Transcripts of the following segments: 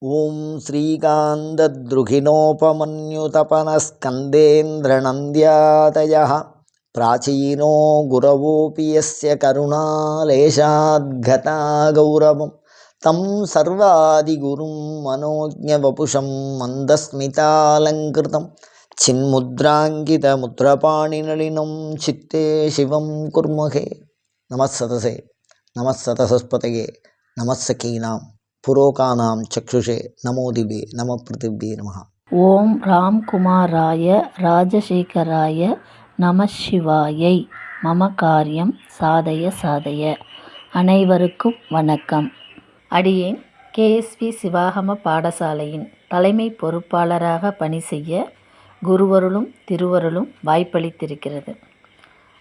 ஓம் ஸ்ரீகாந்தத்ருகிணோபமன்யுதபனஸ்கந்தேந்திரநന്ദ്யாதயः பிராச்சீனோ குரவோபி யஸ்ய கருணாலேஷாத்கதா கௌரவம் தம் சர்வாதிகுரும் மனோஜ்ஞவபுஷம் மந்தஸ்மிதாலங்கிருதம் சின்முத்ராங்கிதமுத்ரபாணிநளினம் சித்தே சிவம் குர்மஹே. நமஸ்ஸதசே நமஸ்ஸதசஸ்பதயே நமஸ்ஸகீனாம் புரோகானாம் சக்ஷுஷே நமோதிபே நம பிருத்திவ்யே நமஹ. ஓம் ராம்குமாராய ராஜசேகராய நம சிவாயை. மம காரியம் சாதய சாதய. அனைவருக்கும் வணக்கம். அடியேன் கேஎஸ்வி சிவாகம பாடசாலையின் தலைமை பொறுப்பாளராக பணி செய்ய குருவருளும் திருவருளும் வாய்ப்பளித்திருக்கிறது.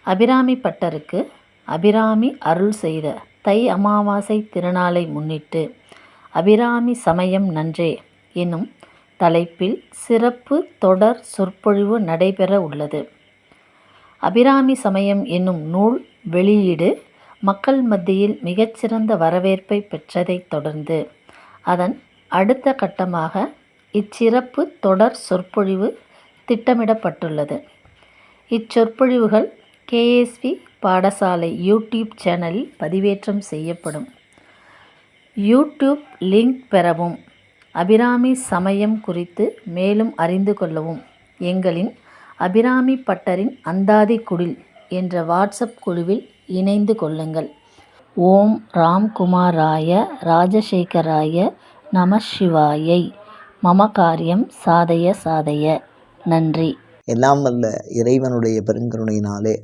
அபிராமி பட்டருக்கு அபிராமி அருள் செய்த தை அமாவாசை திருநாளை முன்னிட்டு அபிராமி சமயம் நன்றே எனும் தலைப்பில் சிறப்பு தொடர் சொற்பொழிவு நடைபெற உள்ளது. அபிராமி சமயம் என்னும் நூல் வெளியீடு மக்கள் மத்தியில் மிகச்சிறந்த வரவேற்பை பெற்றதைத் தொடர்ந்து அதன் அடுத்த கட்டமாக இச்சிறப்பு தொடர் சொற்பொழிவு திட்டமிடப்பட்டுள்ளது. இச்சொற்பொழிவுகள் கேஎஸ்வி பாடசாலை யூடியூப் சேனலில் பதிவேற்றம் செய்யப்படும். யூடியூப் லிங்க் பெறவும் அபிராமி சமயம் குறித்து மேலும் அறிந்து கொள்ளவும் எங்களின் அபிராமி பட்டரின் அந்தாதி குடில் என்ற வாட்ஸ்அப் குழுவில் இணைந்து கொள்ளுங்கள். ஓம் ராம்குமாராய ராஜசேகராய நம சிவாயை. மம காரியம் சாதய சாதய. நன்றி. எல்லாம் வல்ல இறைவனுடைய பெருங்கருணையினாலே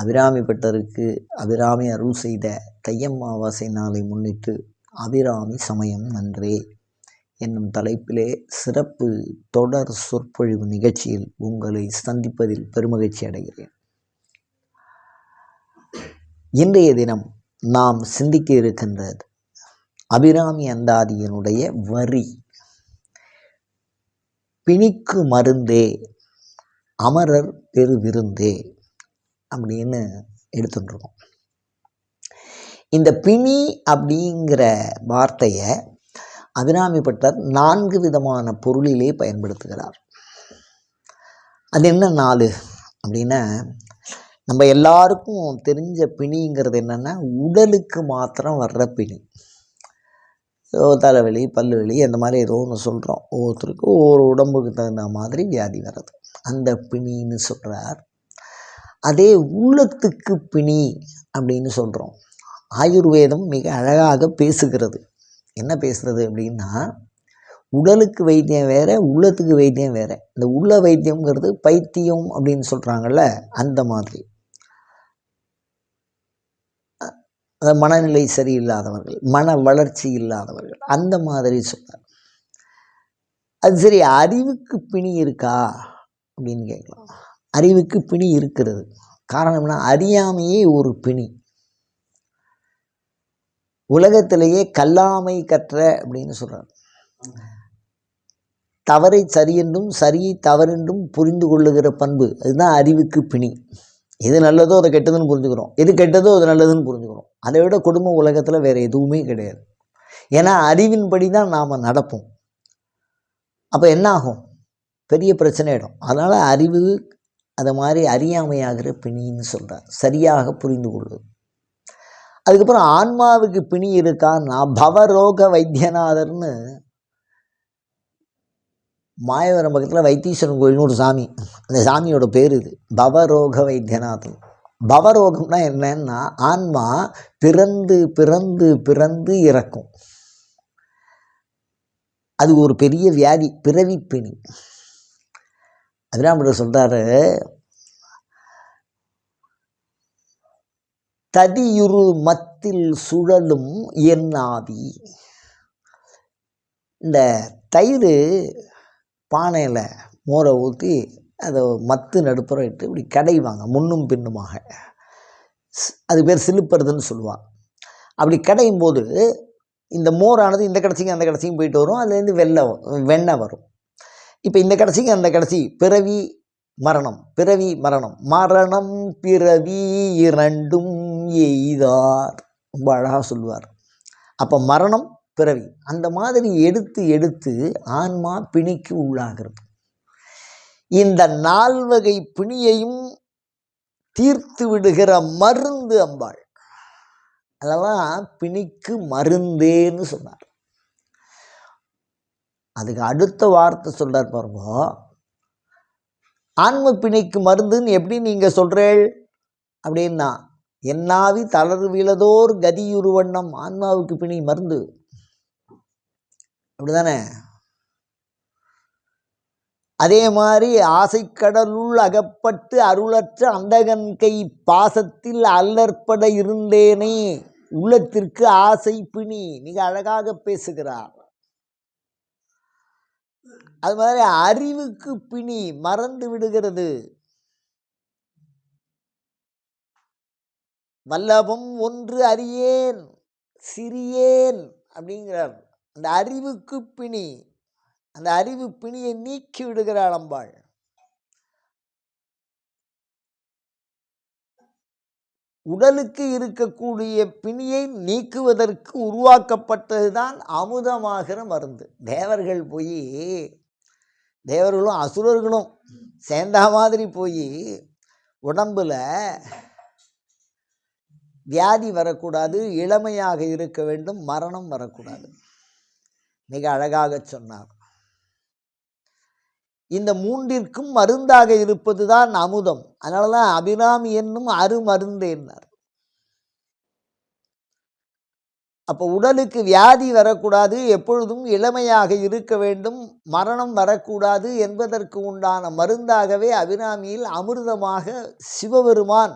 அபிராமி பட்டருக்கு அபிராமி அருள் செய்த தையம்மாவாசை நாளை முன்னிட்டு அபிராமி சமயம் நன்றே என்னும் தலைப்பிலே சிறப்பு தொடர் சொற்பொழிவு நிகழ்ச்சியில் உங்களை சந்திப்பதில் பெருமகிழ்ச்சி அடைகிறேன். இன்றைய தினம் நாம் சிந்திக்க இருக்கின்றது அபிராமி அந்தாதியினுடைய வரி. பிணிக்கு மருந்தே அமரர் பெரு விருந்தே அப்படின்னு எடுத்துட்டுருக்கோம். இந்த பிணி அப்படிங்கிற வார்த்தையை அபிராமி பட்டர் 4 விதமான பொருளிலே பயன்படுத்துகிறார். அது என்ன 4 அப்படின்னா, நம்ம எல்லாருக்கும் தெரிஞ்ச பிணிங்கிறது என்னென்னா உடலுக்கு மாத்திரம் வர்ற பிணி. தலைவலி பல்லு வலி அந்த மாதிரி ஏதோ ஒன்று சொல்கிறோம். ஒவ்வொருத்தருக்கும் ஒவ்வொரு உடம்புக்கு தகுந்த மாதிரி வியாதி வர்றது, அந்த பிணின்னு சொல்கிறார். அதே உள்ளத்துக்கு பிணி அப்படின்னு சொல்கிறோம். ஆயுர்வேதம் மிக அழகாக பேசுகிறது. என்ன பேசுகிறது அப்படின்னா, உடலுக்கு வைத்தியம் வேறு, உள்ளத்துக்கு வைத்தியம் வேறு. இந்த உள்ள வைத்தியம்ங்கிறது பைத்தியம் அப்படின்னு சொல்கிறாங்கல்ல, அந்த மாதிரி. மனநிலை சரியில்லாதவர்கள், மன வளர்ச்சி இல்லாதவர்கள், அந்த மாதிரி சொல்கிறார். அது சரி, அறிவுக்கு பிணி இருக்கா அப்படின்னு கேட்கலாம். அறிவுக்கு பிணி இருக்கிறது. காரணம்னா அறியாமையே ஒரு பிணி. உலகத்திலேயே கல்லாமை கற்ற அப்படின்னு சொல்கிறார். தவறை சரியென்றும் சரியை தவறென்றும் புரிந்து கொள்ளுகிற பண்பு, அதுதான் அறிவுக்கு பிணி. எது நல்லதோ அதை கெட்டதுன்னு புரிஞ்சுக்கிறோம், எது கெட்டதோ அது நல்லதுன்னு புரிஞ்சுக்கிறோம். அதை விட குடும்ப உலகத்தில் வேறு எதுவுமே கிடையாது. ஏன்னா அறிவின்படி தான் நாம் நடப்போம். அப்போ என்ன ஆகும்? பெரிய பிரச்சனை ஆகிடும். அதனால் அறிவு அதை மாதிரி அறியாமையாகிற பிணின்னு சொல்கிறார். சரியாக புரிந்து கொள்வது. அதுக்கப்புறம் ஆன்மாவுக்கு பிணி இருக்கான்னா பவரோக வைத்தியநாதர்னு மாயவரம் பக்கத்தில் வைத்தீஸ்வரன் கோயில்னு ஒரு சாமி, அந்த சாமியோட பேர் இது பவரோக வைத்தியநாதன். பவரோகம்னா என்னன்னா, ஆன்மா பிறந்து பிறந்து பிறந்து இறக்கும். அது ஒரு பெரிய வியாதி, பிறவி பிணி. அபிராமர் சொல்றாரு, ததியுரு மத்தில் சுழலும் என் ஆவி. இந்த தயிர் பானையில் மோரை ஊற்றி அதை மத்து நடுப்புறம் இட்டு இப்படி கடைவாங்க முன்னும் பின்னுமாக. அது பேர் சிலுப்புறதுன்னு சொல்லுவாள். அப்படி கடையும் போது இந்த மோரானது இந்த கடைசிக்கு அந்த கடைசிக்கும் போயிட்டு வரும். அதுலேருந்து வெண்ணெய் வரும். இப்போ இந்த கடைசிக்கு அந்த கடைசி பிறவி மரணம், பிறவி மரணம், மரணம் பிறவி இரண்டும் எய்தார். ரொம்ப அழகாக சொல்லுவார். அப்போ மரணம் பிறவி. அந்த மாதிரி எடுத்து எடுத்து ஆன்மா பிணிக்கு உள்ளாகிறது. இந்த 4 வகை பிணியையும் தீர்த்து விடுகிற மருந்து அம்பாள். அதெல்லாம் பிணிக்கு மருந்தேன்னு சொன்னார். அதுக்கு அடுத்த வார்த்தை சொல்றார் பாருங்க, ஆன்ம பிணிக்கு மருந்துன்னு எப்படி நீங்க சொல்றேள் அப்படின்னா, என்னாவி தளர்வு விழதோர் கதியுருவண்ணம், ஆன்மாவுக்கு பிணி மருந்து அப்படிதானே. அதே மாதிரி ஆசைக்கடலுள் அகப்பட்டு அருளற்ற அந்தகன் கை பாசத்தில் அல்லற்பட இருந்தேனே, உள்ளத்திற்கு ஆசை பிணி. மிக அழகாக பேசுகிறார். அது மாதிரி அறிவுக்கு பிணி மறந்து விடுகிறது. வல்லபம் ஒன்று அறியேன் சிறியேன் அப்படிங்கிறார். அந்த அறிவுக்கு பிணி, அந்த அறிவு பிணியை நீக்கி விடுகிறாள் அம்பாள். உடலுக்கு இருக்கக்கூடிய பிணியை நீக்குவதற்கு உருவாக்கப்பட்டதுதான் அமுதமாகிற மருந்து. தேவர்கள் போய், தேவர்களும் அசுரர்களும் சேர்ந்த மாதிரி போய் உடம்புல வியாதி வரக்கூடாது, இளமையாக இருக்க வேண்டும், மரணம் வரக்கூடாது. மிக அழகாக சொன்னார். இந்த மூன்றிற்கும் மருந்தாக இருப்பதுதான் அமுதம். அதனாலதான் அபிராமி என்னும் அருமருந்து என்னார். அப்போ உடலுக்கு வியாதி வரக்கூடாது, எப்பொழுதும் இளமையாக இருக்க வேண்டும், மரணம் வரக்கூடாது என்பதற்கு உண்டான மருந்தாகவே அபிராமியில் அமிர்தமாக சிவபெருமான்.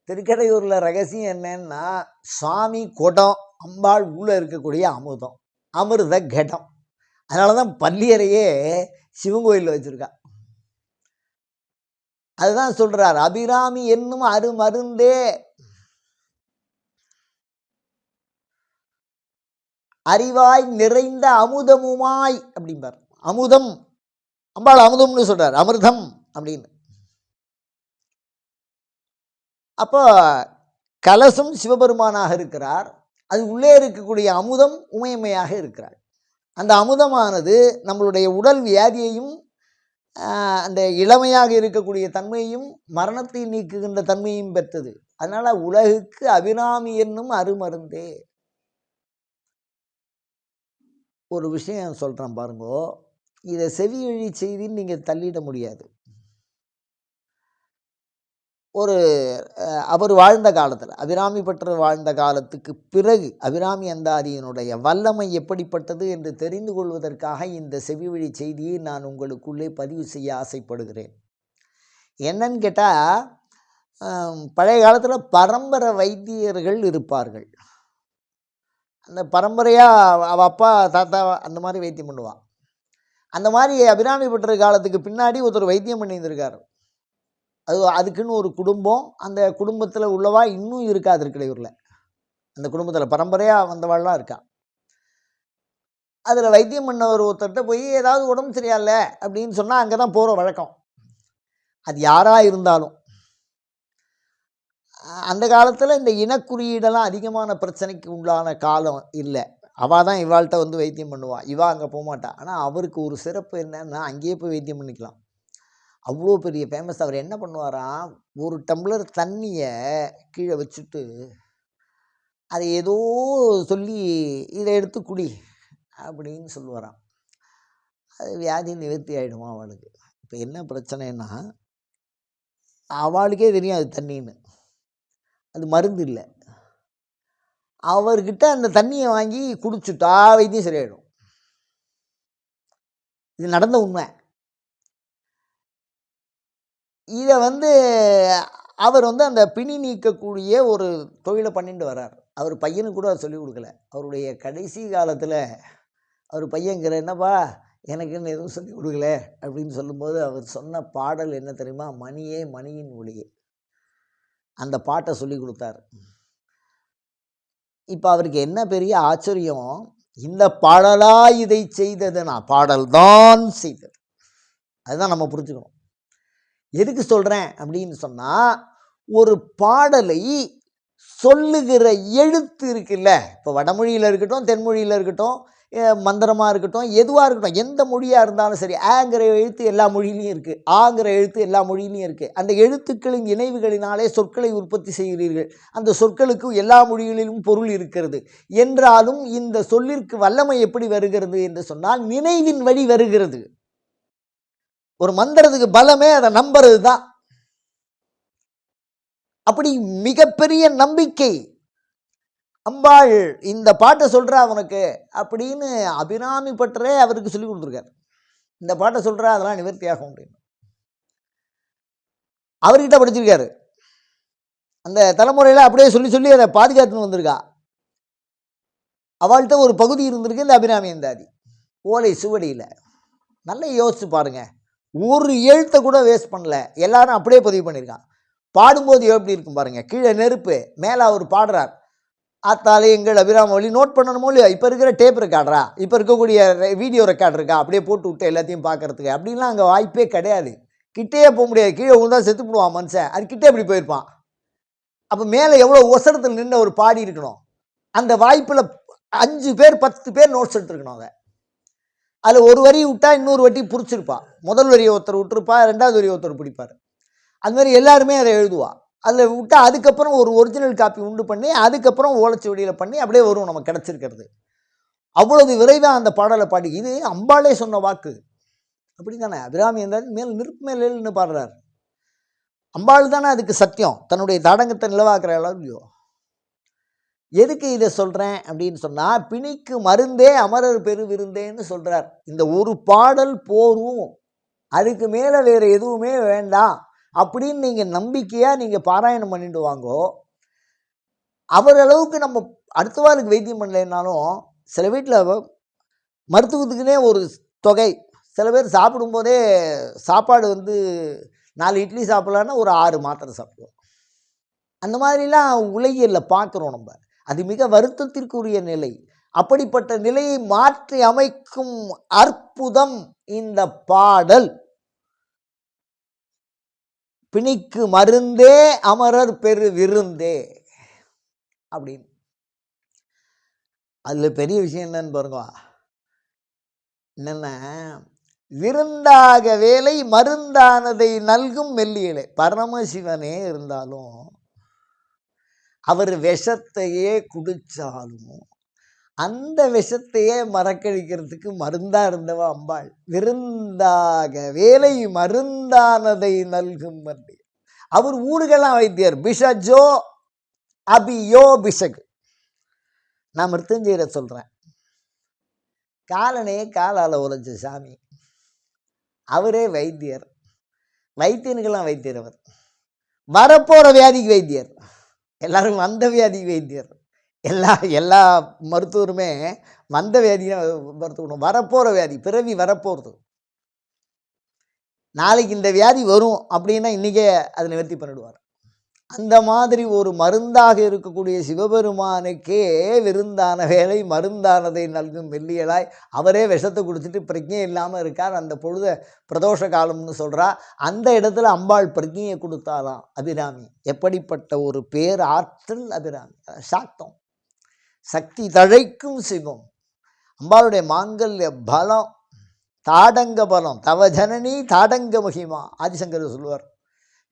திருக்கடையூர்ல ரகசியம் என்னன்னா, சுவாமி குடம், அம்பாள் உள்ள இருக்கக்கூடிய அமுதம், அமிர்த கடம். அதனாலதான் பள்ளியறையே சிவன் கோயிலில் வச்சிருக்கா. அதுதான் சொல்றார், அபிராமி என்னும் அருமருந்தே அறிவாய் நிறைந்த அமுதமுமாய் அப்படிம்பார். அமுதம், அம்பாள் அமுதம்னு சொல்றார், அமிர்தம் அப்படின்னு. அப்போ கலசம் சிவபெருமானாக இருக்கிறார், அது உள்ளே இருக்கக்கூடிய அமுதம் உமையம்மையாக இருக்கிறார். அந்த அமுதமானது நம்மளுடைய உடல் வியாதியையும் அந்த இளமையாக இருக்கக்கூடிய தன்மையையும் மரணத்தை நீக்குகின்ற தன்மையும் பெற்றது. அதனால உலகுக்கு அபிராமி என்னும் அருமருந்தே. ஒரு விஷயம் சொல்றேன் பாருங்கோ, இதை செவியழி செய்தின்னு நீங்க தள்ளிட முடியாது. அவர் வாழ்ந்த காலத்தில், அபிராமி பட்டர் வாழ்ந்த காலத்துக்கு பிறகு அபிராமி அந்தாதியினுடைய வல்லமை எப்படிப்பட்டது என்று தெரிந்து கொள்வதற்காக இந்த செவிவழி செய்தியை நான் உங்களுக்குள்ளே பதிவு செய்ய ஆசைப்படுகிறேன். என்னன்னு கேட்டால், பழைய காலத்தில் பரம்பரை வைத்தியர்கள் இருப்பார்கள். அந்த பரம்பரையாக அவள் அப்பா தாத்தா அந்த மாதிரி வைத்தியம் பண்ணுவான். அந்த மாதிரி அபிராமி பட்டர் காலத்துக்கு பின்னாடி ஒருத்தர் வைத்தியம் பண்ணியிருந்திருக்கார். அதுக்குன்னு ஒரு குடும்பம், அந்த குடும்பத்தில் உள்ளவா இன்னும் இருக்கா திருக்கடையூரில். அந்த குடும்பத்தில் பரம்பரையாக வந்தவாள்லாம் இருக்கா. அதில் வைத்தியம் பண்ணவர் ஒருத்தர்கிட்ட போய் ஏதாவது உடம்பு சரியாயில்ல அப்படின்னு சொன்னால் அங்கே தான் போகிற வழக்கம். அது யாராக இருந்தாலும். அந்த காலத்தில் இந்த இனக்குறியீடெல்லாம் அதிகமான பிரச்சனைக்கு உண்டான காலம் இல்லை. அவள் தான் இவாள்கிட்ட வந்து வைத்தியம் பண்ணுவாள், இவா அங்கே போகமாட்டா. ஆனால் அவருக்கு ஒரு சிறப்பு என்னன்னா, அங்கேயே போய் வைத்தியம் பண்ணிக்கலாம். அவ்வளோ பெரிய ஃபேமஸ். அவர் என்ன பண்ணுவாராம், ஒரு டம்ளர் தண்ணியை கீழே வச்சுட்டு அதை ஏதோ சொல்லி இதை எடுத்து குடி அப்படின்னு சொல்லுவாராம். அது வியாதி நிவர்த்தி ஆகிடுமா அவளுக்கு. இப்போ என்ன பிரச்சனைன்னா, அவளுக்கே தெரியும் அது தண்ணின்னு, அது மருந்து இல்லை. அவர்கிட்ட அந்த தண்ணியை வாங்கி குடிச்சுட்டா வைத்தியம் சரியாயிடும். இது நடந்த உண்மை. இதை அவர் அந்த பிணி நீக்கக்கூடிய ஒரு தொழிலை பண்ணிட்டு வர்றார். அவர் பையனுக்கு கூட அதை சொல்லிக் கொடுக்கல. அவருடைய கடைசி காலத்தில் அவர் பையன்கிற, என்னப்பா எனக்குன்னு எதுவும் சொல்லிக் கொடுக்கல அப்படின்னு சொல்லும்போது அவர் சொன்ன பாடல் என்ன தெரியுமா, மணியே மணியின் ஒளியே. அந்த பாட்டை சொல்லி கொடுத்தார். இப்போ அவருக்கு என்ன பெரிய ஆச்சரியம், இந்த பாடலா இதை செய்ததுன்னா பாடல் தான் செய்தது. அதுதான் நம்ம புரிஞ்சுக்கணும். எதுக்கு சொல்கிறேன் அப்படின்னு சொன்னால், ஒரு பாடலை சொல்லுகிற எழுத்து இருக்குல்ல, இப்போ வடமொழியில் இருக்கட்டும், தென்மொழியில் இருக்கட்டும், மந்திரமாக இருக்கட்டும், எதுவாக இருக்கட்டும், எந்த மொழியாக இருந்தாலும் சரி, ஆங்கிற எழுத்து எல்லா மொழியிலையும் இருக்குது, ஆங்கிற எழுத்து எல்லா மொழியிலையும் இருக்குது. அந்த எழுத்துக்களின் இணைவுகளினாலே சொற்களை உற்பத்தி செய்கிறீர்கள். அந்த சொற்களுக்கு எல்லா மொழிகளிலும் பொருள் இருக்கிறது. என்றாலும் இந்த சொல்லிற்கு வல்லமை எப்படி வருகிறது என்று சொன்னால் நினைவின் வழி வருகிறது. ஒரு மந்திரத்துக்கு பலமே அதை நம்புறது தான். அப்படி மிகப்பெரிய நம்பிக்கை. அம்பாள் இந்த பாட்டை சொல்கிறா அவனுக்கு அப்படின்னு அபிராமி பட்டரே அவருக்கு சொல்லி கொடுத்துருக்கார். இந்த பாட்டை சொல்கிறா அதெல்லாம் நிவர்த்தியாகும் அப்படின்னு அவர்கிட்ட படிச்சிருக்காரு. அந்த தலைமுறையில் அப்படியே சொல்லி சொல்லி அதை பாதுகாத்துன்னு வந்திருக்கா. அவள்கிட்ட ஒரு பகுதி இருந்திருக்கு இந்த அபிராமி அந்தாதி ஓலை சுவடியில். நல்லா யோசிச்சு பாருங்க, ஒரு எழுத்தை கூட வேஸ்ட் பண்ணல, எல்லாரும் அப்படியே பதிவு பண்ணியிருக்கான். பாடும்போது எப்படி இருக்கும் பாருங்க, கீழே நெருப்பு, மேலே அவர் பாடுறார். ஆத்தாலே எங்கள் அபிராம வழி நோட் பண்ணணுமோ இல்லையா? இப்போ இருக்கிற டேப் ரெக்கார்டரா, இப்போ இருக்கக்கூடிய வீடியோ ரெக்கார்டு இருக்கா, அப்படியே போட்டு விட்டு எல்லாத்தையும் பார்க்கறதுக்கு அப்படின்லாம் அங்கே வாய்ப்பே கிடையாது. கிட்டே போக முடியாது, கீழே விழுந்தா செத்து போடுவான் மனுஷன், அது கிட்டே அப்படி போயிருப்பான். அப்போ மேலே எவ்வளோ ஒசரத்தில் நின்று ஒரு பாடி இருக்கணும். அந்த வாய்ப்பில் 5 பேர் 10 பேர் நோட்ஸ் எடுத்துருக்கணும். அதில் ஒரு வரி விட்டா இன்னொரு வட்டி பிடிச்சிருப்பான். முதல் வரியை ஒருத்தர் விட்டுருப்பா, 2வது வரியை ஒருத்தர் பிடிப்பார். அது மாதிரி எல்லாருமே அதை எழுதுவா. அதில் விட்டால் அதுக்கப்புறம் ஒரு ஒரிஜினல் காப்பி உண்டு பண்ணி அதுக்கப்புறம் ஓலைச்சுவடியில் பண்ணி அப்படியே வரும் நமக்கு கிடச்சிருக்கிறது. அவ்வளவு விரைவாக அந்த பாடலை பாடி, இது அம்பாளே சொன்ன வாக்கு. அப்படி தானே அபிராமி இருந்தாலும் மேல் நிற்பு மேல்னு பாடுறார். அம்பாள் தானே அதுக்கு சத்தியம், தன்னுடைய தடங்கத்தை நிலவாக்குற இல்லையோ. எதுக்கு இதை சொல்கிறேன் அப்படின்னு சொன்னால், பிணிக்கு மருந்தே அமரர் பெரு விருந்தேன்னு சொல்கிறார். இந்த ஒரு பாடல் போரும், அதுக்கு மேலே வேறு எதுவுமே வேண்டாம் அப்படின்னு நீங்கள் நம்பிக்கையாக நீங்கள் பாராயணம் பண்ணிட்டு வாங்கோ. அவரளவுக்கு நம்ம அடுத்த வாருக்கு வைத்தியம் பண்ணலைன்னாலும், சில வீட்டில் மருத்துவத்துக்குனே ஒரு தொகை, சில பேர் சாப்பிடும்போதே சாப்பாடு 4 இட்லி சாப்பிட்லான்னா ஒரு 6 மாத்திரை சாப்பிடுவோம். அந்த மாதிரிலாம் உலகியலில் பார்க்குறோம் நம்ம. அது மிக வருத்தத்திற்குரிய நிலை. அப்படிப்பட்ட நிலையை மாற்றி அமைக்கும் அற்புதம் இந்த பாடல். பிணிக்கு மருந்தே அமரர் பெரு விருந்தே அப்படின்னு. அதில் பெரிய விஷயம் என்னன்னு பாருங்க, என்னென்ன விருந்தாக வேலை மருந்தானதை நல்கும் மெல்லியலை. பரமசிவனே இருந்தாலும் அவர் விஷத்தையே குடித்தாலும் அந்த விஷத்தையே மறக்கழிக்கிறதுக்கு மருந்தா இருந்தவ அம்பாள். விருந்தாக வேலை மருந்தானதை நல்கும் மருந்தி. அவர் ஊருக்கெல்லாம் வைத்தியர். பிஷஜோ அபியோ பிஷகு. நான் மிருத்யுஞ்சயரை சொல்றேன். காலனே காலால உழைச்ச சாமி, அவரே வைத்தியர். வைத்தியனுக்கெல்லாம் வைத்தியர் அவர். வரப்போற வியாதிக்கு வைத்தியர். எல்லாரும் வந்த வியாதிக்கு வைத்தியர். எல்லா மருத்துவருமே வந்த வியாதியை மருத்துவம். வரப்போகிற வியாதி, பிறவி வரப்போகிறது. நாளைக்கு இந்த வியாதி வரும் அப்படின்னா இன்றைக்கே அதை நிவர்த்தி பண்ணிடுவார். அந்த மாதிரி ஒரு மருந்தாக இருக்கக்கூடிய சிவபெருமானுக்கே விருந்தான வேலை மருந்தானதை நல்கும் மெல்லியலாய் அவரே விஷத்தை குடிச்சிட்டு பிரஜை இல்லாமல் இருக்கார். அந்த பொழுத பிரதோஷ காலம்னு சொல்கிறா. அந்த இடத்துல அம்பாள் பிரஜையை கொடுத்தாலாம் அபிராமி. எப்படிப்பட்ட ஒரு பேர் ஆற்றல் அபிராமி. சாக்தம், சக்தி தழைக்கும் சிவம். அம்பாளுடைய மாங்கல்ய பலம், தாடங்க பலம். தவ ஜனனி தாடங்க மகிமா. ஆதிசங்கர் சொல்லுவார்,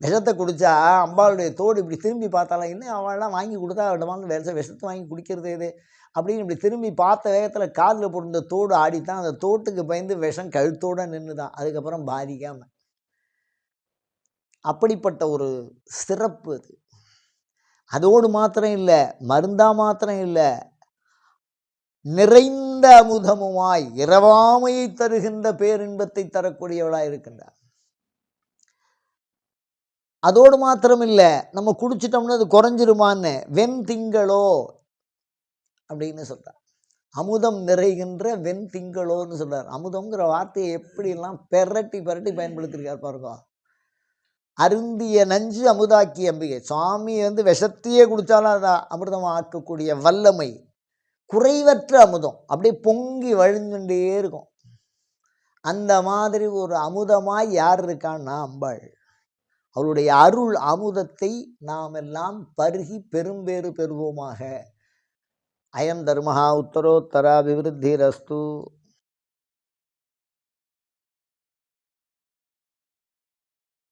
விஷத்தை குடித்தா அம்பாளுடைய தோடு இப்படி திரும்பி பார்த்தாலாம், இன்னும் அவள்லாம் வாங்கி கொடுத்தா அவடமான விஷத்தை வாங்கி குடிக்கிறது இது அப்படின்னு இப்படி திரும்பி பார்த்த வேகத்தில் காதில் போட்டு தோடு ஆடித்தான். அந்த தோட்டுக்கு பயந்து விஷம் கழுத்தோடு நின்று தான், அதுக்கப்புறம் பாதிக்காமல். அப்படிப்பட்ட ஒரு சிறப்பு அது. அதோடு மாத்திரம் இல்லை, மருந்தா மாத்திரம் இல்லை, நிறைந்த அமுதமுமாய் இரவாமையை தருகின்ற பேரின்பத்தை தரக்கூடியவளாய் இருக்கின்றார். அதோடு மாத்திரம் இல்லை, நம்ம குடிச்சிட்டோம்னா அது குறைஞ்சிருமான்னு வெண்திங்களோ அப்படின்னு சொல்றார். அமுதம் நிறைகின்ற வெண்திங்களோன்னு சொல்றார். அமுதம்ங்கிற வார்த்தையை எப்படிலாம் பெரட்டி பயன்படுத்தியிருக்கார் பாருங்க. அருந்திய நஞ்சு அமுதாக்கி அம்பிகை. சுவாமி விஷத்தையே குடித்தாலும் அதை அமிர்தம் ஆக்கக்கூடிய வல்லமை. குறைவற்ற அமுதம், அப்படியே பொங்கி வழிஞ்சுட்டே இருக்கும். அந்த மாதிரி ஒரு அமுதமாய் யார் இருக்கான்னா அம்பாள். அவருடைய அருள் அமுதத்தை நாம் எல்லாம் பருகி பெரும்பேறு பெறுவோமாக. அயம் தர்மஹா உத்தரோத்தராபிவிருத்திரஸ்து.